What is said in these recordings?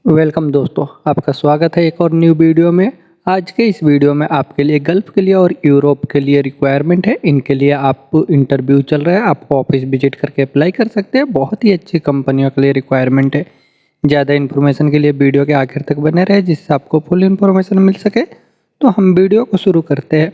Welcome दोस्तों, आपका स्वागत है एक और न्यू वीडियो में। आज के इस वीडियो में आपके लिए गल्फ़ के लिए और यूरोप के लिए रिक्वायरमेंट है। इनके लिए आप इंटरव्यू चल रहा है, आप ऑफिस विजिट करके अप्लाई कर सकते हैं। बहुत ही अच्छी कंपनियों के लिए रिक्वायरमेंट है। ज़्यादा इन्फॉर्मेशन के लिए वीडियो के आखिर तक बने रहे जिससे आपको फुल इन्फॉर्मेशन मिल सके। तो हम वीडियो को शुरू करते हैं।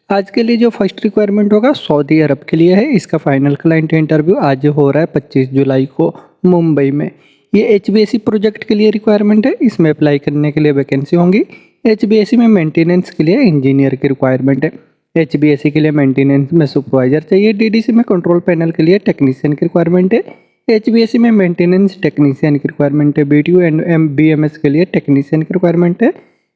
आज के लिए जो फर्स्ट रिक्वायरमेंट होगा सऊदी अरब के लिए है। इसका फाइनल क्लाइंट इंटरव्यू आज हो रहा है 25 जुलाई को मुंबई में। ये एचबीएसी प्रोजेक्ट के लिए रिक्वायरमेंट है। इसमें अप्लाई करने के लिए वैकेंसी होंगी। एचबीएसी में मेंटेनेंस के लिए इंजीनियर की रिक्वायरमेंट है। एचबीएसी के लिए मेंटेनेंस में सुपरवाइजर चाहिए। डीडीसी में कंट्रोल पैनल के लिए टेक्नीशियन की रिक्वायरमेंट है। एचबीएसी में मेंटेनेंस टेक्नीशियन की रिक्वायरमेंट है। बीटीयू एंड बीएमएस के लिए टेक्नीशियन की रिक्वायरमेंट है।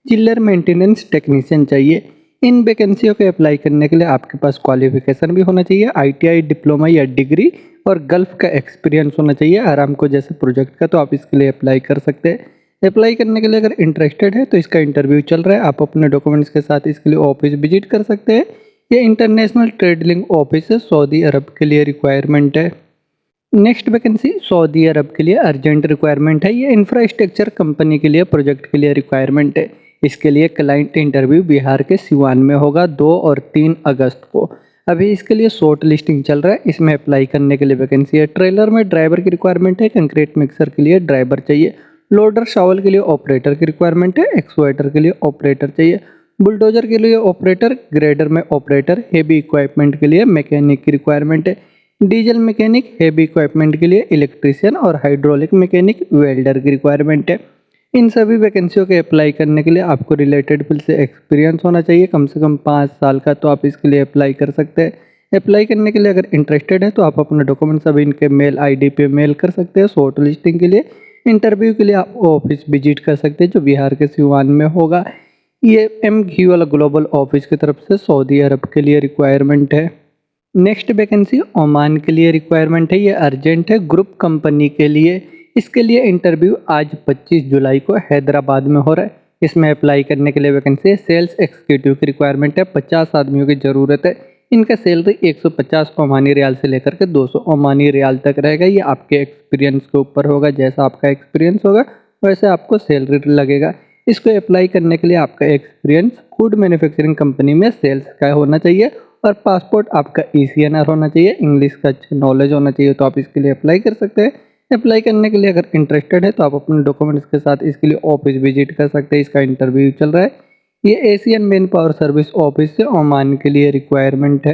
चिल्लर मेंटेनेंस टेक्नीशियन चाहिए। इन वैकेंसियों के अप्लाई करने के लिए आपके पास क्वालिफिकेशन भी होना चाहिए, आईटीआई डिप्लोमा या डिग्री, और गल्फ का एक्सपीरियंस होना चाहिए आरामको जैसे प्रोजेक्ट का। तो आप इसके लिए अप्लाई कर सकते हैं। अप्लाई करने के लिए अगर इंटरेस्टेड है तो इसका इंटरव्यू चल रहा है। आप अपने डॉक्यूमेंट्स के साथ इसके लिए ऑफिस विजिट कर सकते हैं। ये इंटरनेशनल ट्रेड लिंक ऑफिस है, सऊदी अरब के लिए रिक्वायरमेंट है। नेक्स्ट वैकेंसी सऊदी अरब के लिए अर्जेंट रिक्वायरमेंट है। ये इंफ्रास्ट्रक्चर कंपनी के लिए प्रोजेक्ट के लिए रिक्वायरमेंट है। इसके लिए क्लाइंट इंटरव्यू बिहार के सिवान में होगा 2 और 3 अगस्त को। अभी इसके लिए शॉर्ट लिस्टिंग चल रहा है। इसमें अप्लाई करने के लिए वैकेंसी है। ट्रेलर में ड्राइवर की रिक्वायरमेंट है। कंक्रीट मिक्सर के लिए ड्राइवर चाहिए। लोडर शावल के लिए ऑपरेटर की रिक्वायरमेंट है। एक्सवाइटर के लिए ऑपरेटर चाहिए। बुलडोजर के लिए ऑपरेटर, ग्रेडर में ऑपरेटर, हेवी इक्विपमेंट के लिए मैकेनिक की रिक्वायरमेंट है। डीजल मैकेनिक, हेवी इक्विपमेंट के लिए इलेक्ट्रीशियन और हाइड्रोलिक मैकेनिक, वेल्डर की रिक्वायरमेंट है। इन सभी वैकेंसियों के अप्लाई करने के लिए आपको रिलेटेड फील्ड से एक्सपीरियंस होना चाहिए कम से कम 5 साल का। तो आप इसके लिए अप्लाई कर सकते हैं। अप्लाई करने के लिए अगर इंटरेस्टेड है तो आप अपने डॉक्यूमेंट्स अभी इनके मेल आईडी पे मेल कर सकते हैं। शॉर्ट लिस्टिंग के लिए इंटरव्यू के लिए आप ऑफिस विजिट कर सकते हैं जो बिहार के सिवान में होगा। ये एमघी वाला ग्लोबल ऑफिस की तरफ से सऊदी अरब के लिए रिक्वायरमेंट है। नेक्स्ट वैकेंसी ओमान के लिए रिक्वायरमेंट है। ये अर्जेंट है, ग्रुप कंपनी के लिए। इसके लिए इंटरव्यू आज 25 जुलाई को हैदराबाद में हो रहा है। इसमें अप्लाई करने के लिए वैकेंसी है। सेल्स एग्जीक्यूटिव की रिक्वायरमेंट है। 50 आदमियों की ज़रूरत है। इनका सैलरी 150 ओमानी रियाल से लेकर के 200 ओमानी रियाल तक रहेगा। ये आपके एक्सपीरियंस के ऊपर होगा। जैसा आपका एक्सपीरियंस होगा वैसे आपको सैलरी लगेगा। इसको अप्लाई करने के लिए आपका एक्सपीरियंस फूड मैन्युफैक्चरिंग कंपनी में सेल्स का होना चाहिए और पासपोर्ट आपका ECNR होना चाहिए। इंग्लिश का अच्छा नॉलेज होना चाहिए। तो आप इसके लिए अप्लाई कर सकते हैं। अप्लाई करने के लिए अगर इंटरेस्टेड है तो आप अपने डॉक्यूमेंट्स के साथ इसके लिए ऑफिस विजिट कर सकते हैं। इसका इंटरव्यू चल रहा है। ये Asian man power service office से ओमान के लिए रिक्वायरमेंट है।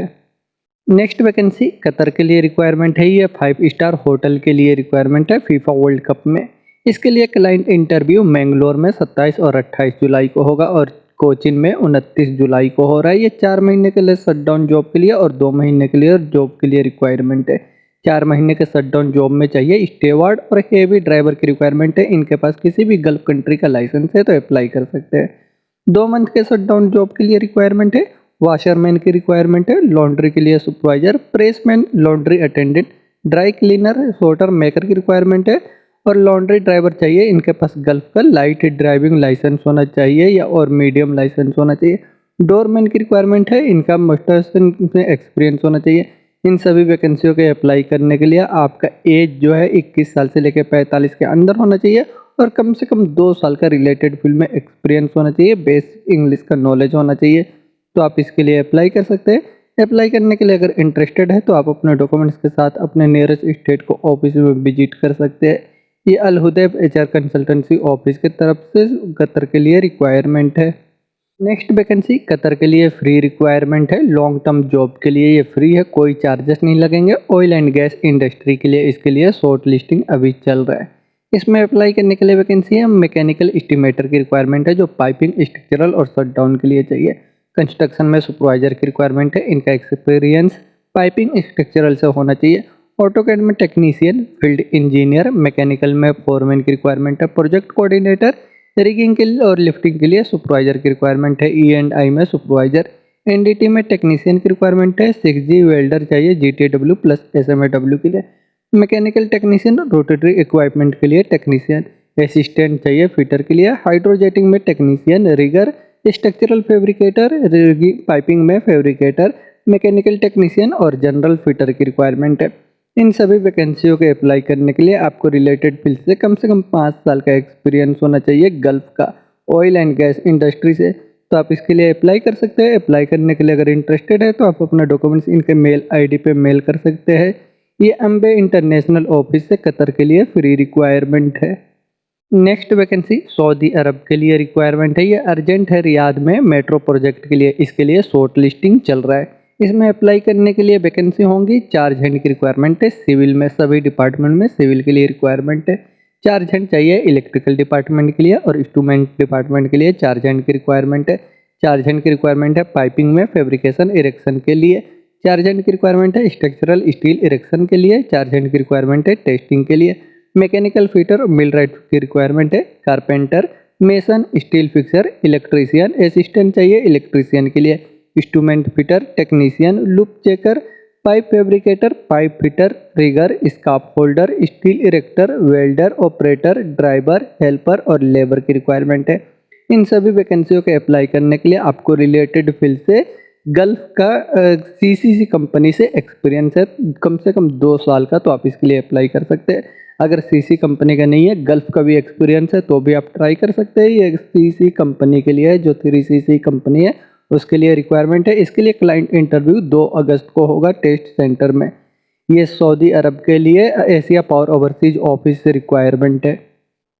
नेक्स्ट वैकेंसी कतर के लिए रिक्वायरमेंट है। ये 5 स्टार होटल के लिए रिक्वायरमेंट है फीफा वर्ल्ड कप में। इसके लिए क्लाइंट इंटरव्यू मैंगलोर में 27 और 28 जुलाई को होगा और कोचिन में 29 जुलाई को हो रहा है। ये 4 महीने के लिए शटडाउन जॉब के लिए और 2 महीने के लिए जॉब के लिए रिक्वायरमेंट है। 4 महीने के शटडाउन जॉब में चाहिए स्टेवार्ड और हेवी ड्राइवर की रिक्वायरमेंट है। इनके पास किसी भी गल्फ कंट्री का लाइसेंस है तो अप्लाई कर सकते हैं। 2 मंथ के शटडाउन जॉब के लिए रिक्वायरमेंट है। वॉशरमैन की रिक्वायरमेंट है। लॉन्ड्री के लिए supervisor, pressman, laundry attendant, dry cleaner, सोटर मेकर की रिक्वायरमेंट है और लॉन्ड्री ड्राइवर चाहिए। इनके पास गल्फ का लाइट ड्राइविंग लाइसेंस होना चाहिए या और मीडियम लाइसेंस होना चाहिए। डोरमैन की रिक्वायरमेंट है। इनका मास्टर्स में एक्सपीरियंस होना चाहिए। इन सभी वैकेंसियों के अप्लाई करने के लिए आपका एज जो है 21 साल से लेकर 45 के अंदर होना चाहिए और कम से कम 2 साल का रिलेटेड फील्ड में एक्सपीरियंस होना चाहिए। बेसिक इंग्लिश का नॉलेज होना चाहिए। तो आप इसके लिए अप्लाई कर सकते हैं। अप्लाई करने के लिए अगर इंटरेस्टेड है तो आप अपने डॉक्यूमेंट्स के साथ अपने नियरेस्ट स्टेट को ऑफिस में विजिट कर सकते हैं। ये अल हुदैब HR कंसल्टेंसी ऑफिस की तरफ से कतर के लिए रिक्वायरमेंट है। नेक्स्ट वैकेंसी कतर के लिए फ्री रिक्वायरमेंट है। लॉन्ग टर्म जॉब के लिए ये फ्री है, कोई चार्जेस नहीं लगेंगे। ऑयल एंड गैस इंडस्ट्री के लिए इसके लिए शॉर्ट लिस्टिंग अभी चल रहा है। इसमें अप्लाई करने के लिए वैकेंसी है। मैकेनिकल एस्टिमेटर की रिक्वायरमेंट है जो पाइपिंग, स्ट्रक्चरल और शटडाउन के लिए चाहिए। कंस्ट्रक्शन में सुपरवाइजर की रिक्वायरमेंट है। इनका एक्सपीरियंस पाइपिंग स्ट्रक्चरल से होना चाहिए। ऑटोकैड में टेक्नीशियन, फील्ड इंजीनियर, मैकेनिकल में फोरमैन की रिक्वायरमेंट है। प्रोजेक्ट कोऑर्डिनेटर, रिगिंग के लिए और लिफ्टिंग के लिए सुपरवाइजर की रिक्वायरमेंट है। E&I में सुपरवाइजर, NDT में टेक्नीशियन की रिक्वायरमेंट है। 6G वेल्डर चाहिए GTW प्लस SMAW के लिए। मैकेनिकल टेक्नीशियन, रोटेटरी इक्विपमेंट के लिए टेक्नीशियन, असिस्टेंट चाहिए फिटर के लिए। हाइड्रोजेटिंग में technician, rigger, structural fabricator, rigging piping में फैब्रिकेटर, मैकेनिकल टेक्नीशियन और जनरल फिटर की रिक्वायरमेंट है। इन सभी वैकेंसियों के अप्लाई करने के लिए आपको रिलेटेड फील्ड से कम 5 साल का एक्सपीरियंस होना चाहिए गल्फ का ऑयल एंड गैस इंडस्ट्री से। तो आप इसके लिए अप्लाई कर सकते हैं। अप्लाई करने के लिए अगर इंटरेस्टेड है तो आप अपना डॉक्यूमेंट्स इनके मेल आईडी पे मेल कर सकते हैं। ये अम्बे इंटरनेशनल ऑफिस से कतर के लिए फ्री रिक्वायरमेंट है। नेक्स्ट वैकेंसी सऊदी अरब के लिए रिक्वायरमेंट है। ये अर्जेंट है रियाद में मेट्रो प्रोजेक्ट के लिए। इसके लिए शॉर्ट लिस्टिंग चल रहा है। इसमें अप्लाई करने के लिए वैकेंसी होंगी 4 झंड की रिक्वायरमेंट है। सिविल में सभी डिपार्टमेंट में सिविल के लिए रिक्वायरमेंट है। 4 झंड चाहिए इलेक्ट्रिकल डिपार्टमेंट के लिए और इंस्ट्रूमेंट डिपार्टमेंट के लिए 4 झंड की रिक्वायरमेंट है। 4 झंड की रिक्वायरमेंट है पाइपिंग में फैब्रिकेशन इरेक्शन के लिए। 4 झंड की रिक्वायरमेंट है स्ट्रक्चरल स्टील इरेक्शन के लिए। 4 झंड की रिक्वायरमेंट है टेस्टिंग के लिए। मैकेनिकल फिटर और मिलराइट की रिक्वायरमेंट है। Carpenter, mason, steel fixer, electrician assistant चाहिए इलेक्ट्रीशियन के लिए। Instrument fitter, technician, loop checker, pipe fabricator, pipe fitter, rigger, scaffolder, steel erector, welder, operator, driver, helper और लेबर की रिक्वायरमेंट है। इन सभी वैकेंसियों के अप्लाई करने के लिए आपको रिलेटेड फील्ड से गल्फ का सीसीसी कंपनी से एक्सपीरियंस है कम से कम 2 साल का, तो आप इसके लिए अप्लाई कर सकते हैं। अगर सीसी कंपनी का नहीं है, गल्फ का भी एक्सपीरियंस है तो भी आप ट्राई कर सकते हैं। ये सीसी कंपनी के लिए है, जो 3CC कंपनी है उसके लिए रिक्वायरमेंट है। इसके लिए क्लाइंट इंटरव्यू 2 अगस्त को होगा टेस्ट सेंटर में। ये सऊदी अरब के लिए एशिया पावर ओवरसीज ऑफिस से रिक्वायरमेंट है।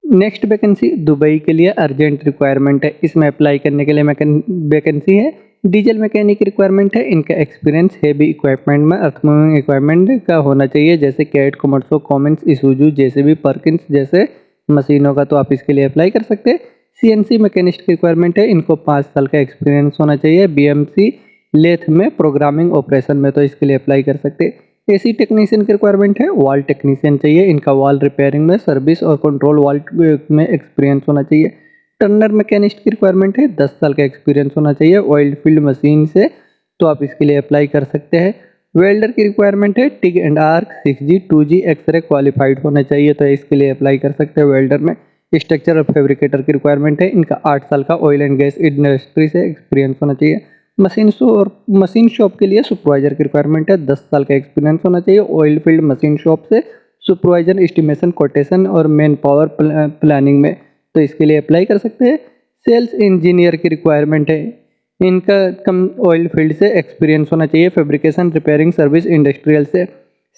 नेक्स्ट वैकेंसी दुबई के लिए अर्जेंट रिक्वायरमेंट है। इसमें अप्लाई करने के लिए वैकेंसी है डीजल मैकेनिक रिक्वायरमेंट है। इनका एक्सपीरियंस हैवी इक्विपमेंट में अर्थ मूविंग इक्विपमेंट का होना चाहिए, जैसे कैट, कोमर्सो, कॉमेंस, इसुजू, जेसीबी, पर्किंस जैसे मशीनों का, तो आप इसके लिए अप्लाई कर सकते हैं। CNC मैकेनिस्ट की रिक्वायरमेंट है। इनको 5 साल का एक्सपीरियंस होना चाहिए BMC लेथ में प्रोग्रामिंग ऑपरेशन में, तो इसके लिए अप्लाई कर सकते हैं। AC टेक्नीशियन की रिक्वायरमेंट है। वॉल टेक्नीशियन चाहिए। इनका वॉल रिपेयरिंग में, सर्विस और कंट्रोल वॉल में एक्सपीरियंस होना चाहिए। टर्नर मैकेनिस्ट की रिक्वायरमेंट है। 10 साल का एक्सपीरियंस होना चाहिए ऑयल फील्ड मशीन से, तो आप इसके लिए अप्लाई कर सकते हैं। वेल्डर की रिक्वायरमेंट है। TIG and arc, 6G 2G x-ray qualified होना चाहिए, तो इसके लिए अप्लाई कर सकते हैं वेल्डर में। स्ट्रक्चर और फैब्रिकेटर की रिक्वायरमेंट है। इनका 8 साल का ऑयल एंड गैस इंडस्ट्री से एक्सपीरियंस होना चाहिए। मशीन शॉप के लिए सुपरवाइजर की रिक्वायरमेंट है। 10 साल का एक्सपीरियंस होना चाहिए ऑयल फील्ड मशीन शॉप से, सुपरवाइजर, एस्टिमेशन, कोटेशन और मैन पावर प्लानिंग में, तो इसके लिए अप्लाई कर सकते हैं। सेल्स इंजीनियर की रिक्वायरमेंट है। इनका कम ऑयल फील्ड से एक्सपीरियंस होना चाहिए, फैब्रिकेशन, रिपेयरिंग, सर्विस, इंडस्ट्रियल से।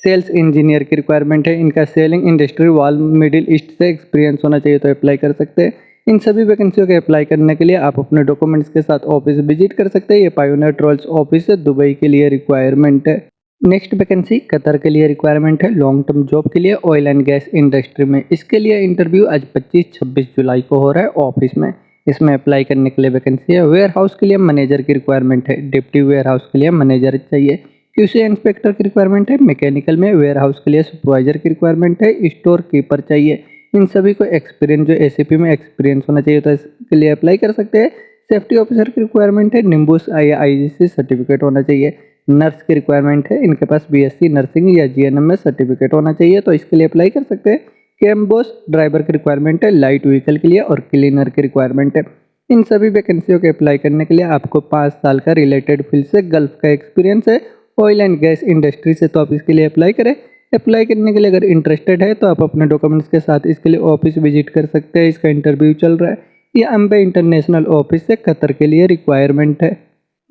सेल्स इंजीनियर की रिक्वायरमेंट है। इनका सेलिंग, इंडस्ट्री, वाल, मिडिल ईस्ट से एक्सपीरियंस होना चाहिए, तो अप्लाई कर सकते हैं। इन सभी वैकेंसियों के अप्लाई करने के लिए आप अपने डॉक्यूमेंट्स के साथ ऑफिस विजिट कर सकते हैं। ये पायोनियर ट्रोल्स ऑफिस है, दुबई के लिए रिक्वायरमेंट है। नेक्स्ट वैकेंसी कतर के लिए रिक्वायरमेंट है लॉन्ग टर्म जॉब के लिए ऑयल एंड गैस इंडस्ट्री में। इसके लिए इंटरव्यू आज 25-26 जुलाई को हो रहा है ऑफिस में। इसमें अप्लाई करने के लिए वैकेंसी है। वेयर हाउस के लिए मैनेजर की रिक्वायरमेंट है। डिप्टी वेयर हाउस के लिए मैनेजर चाहिए। QC इंस्पेक्टर की रिक्वायरमेंट है। मैकेनिकल में वेयर हाउस के लिए सुपरवाइजर की रिक्वायरमेंट है। स्टोर कीपर चाहिए। इन सभी को एक्सपीरियंस, जो ACP में एक्सपीरियंस होना चाहिए, तो इसके लिए अप्लाई कर सकते हैं। सेफ्टी ऑफिसर की रिक्वायरमेंट है। निम्बूस IGC सर्टिफिकेट होना चाहिए। नर्स की रिक्वायरमेंट है। इनके पास BSc नर्सिंग या GNM में सर्टिफिकेट होना चाहिए, तो इसके लिए अप्लाई कर सकते हैं। कैम्बोस ड्राइवर की रिक्वायरमेंट है। लाइट व्हीकल के लिए और क्लीनर की रिक्वायरमेंट है। इन सभी वैकेंसियों के अप्लाई करने के लिए आपको 5 साल का रिलेटेड फील्ड से गल्फ का एक्सपीरियंस है ऑयल एंड गैस इंडस्ट्री से, तो आप इसके लिए अप्लाई करें। अप्लाई करने के लिए अगर इंटरेस्टेड है तो आप अपने डॉक्यूमेंट्स के साथ इसके लिए ऑफिस विजिट कर सकते हैं। इसका इंटरव्यू चल रहा है। ये अम्बे इंटरनेशनल ऑफिस से कतर के लिए रिक्वायरमेंट है।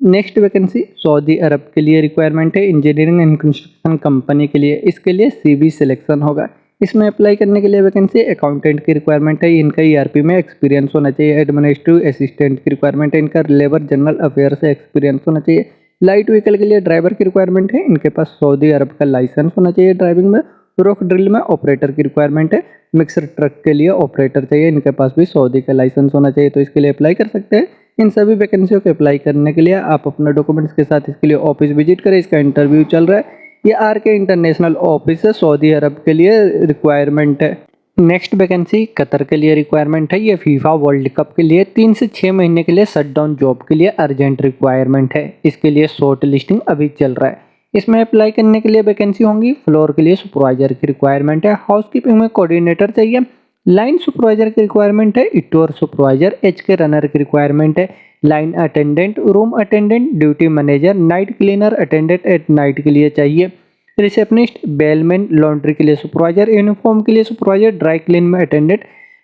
नेक्स्ट वैकेंसी सऊदी अरब के लिए रिक्वायरमेंट है इंजीनियरिंग एंड कंस्ट्रक्शन कंपनी के लिए। इसके लिए CV सिलेक्शन होगा। इसमें अप्लाई करने के लिए वैकेंसी अकाउंटेंट की रिक्वायरमेंट है। इनका ERP में एक्सपीरियंस होना चाहिए। एडमिनिस्ट्रेटिव असिस्टेंट की रिक्वायरमेंट है। इनका लेबर जनरल अफेयर से एक्सपीरियंस होना चाहिए। लाइट व्हीकल के लिए ड्राइवर की रिक्वायरमेंट है। इनके पास सऊदी अरब का लाइसेंस होना चाहिए ड्राइविंग में। रॉक ड्रिल में ऑपरेटर की रिक्वायरमेंट है। मिक्सर ट्रक के लिए ऑपरेटर चाहिए। इनके पास भी सऊदी का लाइसेंस होना चाहिए, तो इसके लिए अप्लाई कर सकते हैं। इन सभी वैकेंसियों के अप्लाई करने के लिए आप अपने डॉक्यूमेंट्स के साथ इसके लिए ऑफिस विजिट करें। इसका इंटरव्यू चल रहा है। ये RK इंटरनेशनल ऑफिस है, सऊदी अरब के लिए रिक्वायरमेंट है। नेक्स्ट वैकेंसी कतर के लिए रिक्वायरमेंट है। ये FIFA वर्ल्ड कप के लिए 3 से 6 महीने के लिए शटडाउन जॉब के लिए अर्जेंट रिक्वायरमेंट है। इसके लिए शॉर्ट लिस्टिंग अभी चल रहा है। इसमें अप्लाई करने के लिए वैकेंसी होंगी। फ्लोर के लिए सुपरवाइजर की रिक्वायरमेंट है। हाउसकीपिंग में कोऑर्डिनेटर चाहिए। लाइन सुपरवाइजर की रिक्वायरमेंट है। स्टोर सुपरवाइजर, HK रनर की रिक्वायरमेंट है। Line attendant, room attendant, duty manager, night cleaner, attendant at night के लिए चाहिए। रिसेप्शनिस्ट, बेलमैन, लॉन्ड्री के लिए सुपरवाइजर, यूनिफॉर्म के लिए सुपरवाइजर, ड्राई क्लीन में attendant,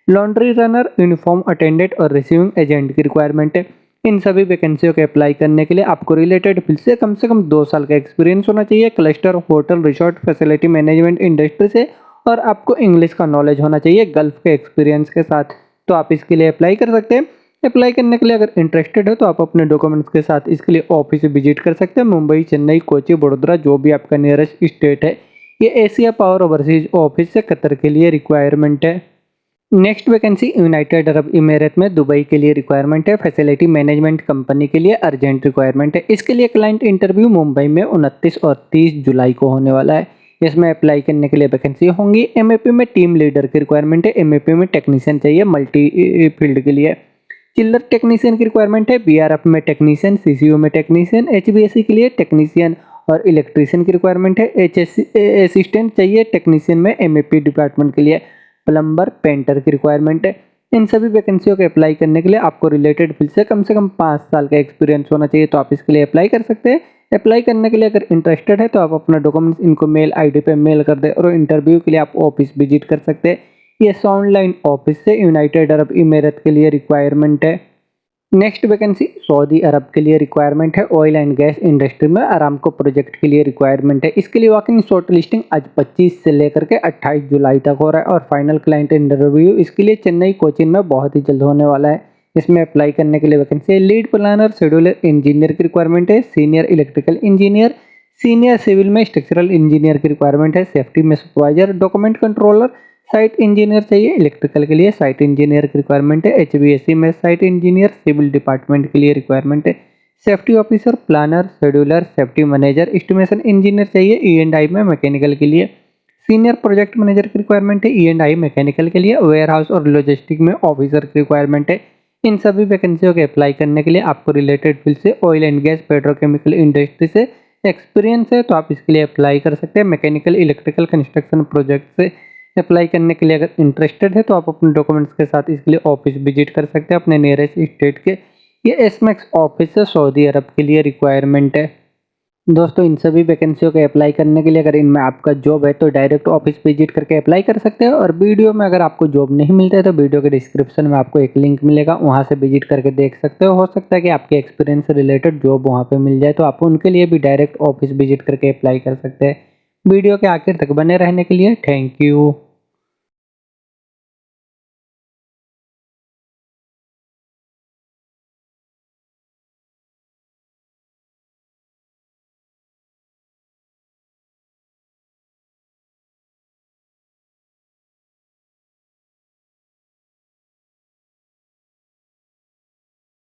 laundry runner, uniform attendant और रिसीविंग एजेंट की रिक्वायरमेंट है। इन सभी वैकेंसियों के अप्लाई करने के लिए आपको रिलेटेड फील्ड से कम 2 साल का एक्सपीरियंस होना चाहिए cluster, hotel, resort, facility management industry से, और आपको इंग्लिश का नॉलेज होना चाहिए गल्फ के एक्सपीरियंस के साथ। तो आप इसके लिए अप्लाई कर सकते हैं। अप्लाई करने के लिए अगर इंटरेस्टेड हो तो आप अपने डॉक्यूमेंट्स के साथ इसके लिए ऑफिस विजिट कर सकते हैं। मुंबई, चेन्नई, कोची, बड़ोदरा, जो भी आपका नियरेस्ट स्टेट है। ये एशिया पावर ओवरसीज ऑफिस से कतर के लिए रिक्वायरमेंट है। नेक्स्ट वैकेंसी यूनाइटेड अरब इमीरेत में दुबई के लिए रिक्वायरमेंट है। फैसिलिटी मैनेजमेंट कंपनी के लिए अर्जेंट रिक्वायरमेंट है। इसके लिए क्लाइंट इंटरव्यू मुंबई में 29 और 30 जुलाई को होने वाला है। इसमें अप्लाई करने के लिए वैकेंसी होंगी। एमएपी में टीम लीडर की रिक्वायरमेंट है। एमएपी में टेक्नीशियन चाहिए मल्टी फील्ड के लिए। चिल्लर टेक्नीशियन की रिक्वायरमेंट है। बीआरएफ में टेक्नीशियन, सीसीयू में टेक्नीशियन, एचवीएसी के लिए टेक्नीशियन और इलेक्ट्रीशियन की रिक्वायरमेंट है। एचएससी असिस्टेंट चाहिए टेक्नीशियन में एमएपी डिपार्टमेंट के लिए। प्लम्बर, पेंटर की रिक्वायरमेंट है। इन सभी वैकेंसियों के अप्लाई करने के लिए आपको रिलेटेड फील्ड से कम 5 साल का एक्सपीरियंस होना चाहिए। तो आप इसके लिए अप्लाई कर सकते हैं। अप्लाई करने के लिए अगर इंटरेस्टेड है तो आप अपना डॉक्यूमेंट्स इनको मेल आईडी पे मेल कर दें और इंटरव्यू के लिए आप ऑफिस विजिट कर सकते हैं। ये ऑनलाइन ऑफिस से यूनाइटेड अरब इमीरेत के लिए रिक्वायरमेंट है। नेक्स्ट वैकेंसी सऊदी अरब के लिए रिक्वायरमेंट है। ऑयल एंड गैस इंडस्ट्री में अरामको प्रोजेक्ट के लिए रिक्वायरमेंट है। इसके लिए वॉक इन शॉर्ट लिस्टिंग आज 25 से लेकर के 28 जुलाई तक हो रहा है और फाइनल क्लाइंट इंटरव्यू इसके लिए चेन्नई, कोचीन में बहुत ही जल्द होने वाला है। इसमें अप्लाई करने के लिए वैकेंसी है। लीड प्लानर, शेड्यूलर इंजीनियर की रिक्वायरमेंट है। Senior electrical engineer, senior civil में स्ट्रक्चरल इंजीनियर की रिक्वायरमेंट है। सेफ्टी में supervisor, document controller, site engineer चाहिए। इलेक्ट्रिकल के लिए साइट इंजीनियर की रिक्वायरमेंट है। एचवीएसी में साइट इंजीनियर, सिविल डिपार्टमेंट के लिए रिक्वायरमेंट है। Safety officer, planner, scheduler, safety manager, estimation engineer चाहिए। ई&आई में मैकेनिकल के लिए। सीनियर प्रोजेक्ट मैनेजर की रिक्वायरमेंट है ई&आई मैकेनिकल के लिए। वेयर हाउस और लॉजिस्टिक में ऑफिसर की रिक्वायरमेंट है। इन सभी वैकेंसियों के अप्लाई करने के लिए आपको रिलेटेड फील्ड से oil and gas, petrochemical industry से एक्सपीरियंस है तो आप इसके लिए अप्लाई कर सकते हैं। मैकेनिकल, इलेक्ट्रिकल, कंस्ट्रक्शन प्रोजेक्ट से अप्लाई करने के लिए अगर इंटरेस्टेड है तो आप अपने डॉक्यूमेंट्स के साथ इसके लिए ऑफिस विजिट कर सकते हैं अपने नियरेस्ट स्टेट के। ये एसमैक्स ऑफिस से सऊदी अरब के लिए रिक्वायरमेंट है। दोस्तों इन सभी वैकेंसियों के अप्लाई करने के लिए अगर इनमें आपका जॉब है तो डायरेक्ट ऑफिस विजिट करके अप्लाई कर सकते हैं। और वीडियो में अगर आपको जॉब नहीं मिलता है तो वीडियो के डिस्क्रिप्शन में आपको एक लिंक मिलेगा, वहां से विजिट करके देख सकते हो सकता है कि आपके एक्सपीरियंस से रिलेटेड जॉब वहां पे मिल जाए तो आप उनके लिए भी डायरेक्ट ऑफिस विजिट करके अप्लाई कर सकते हैं। वीडियो के आखिर तक बने रहने के लिए थैंक यू।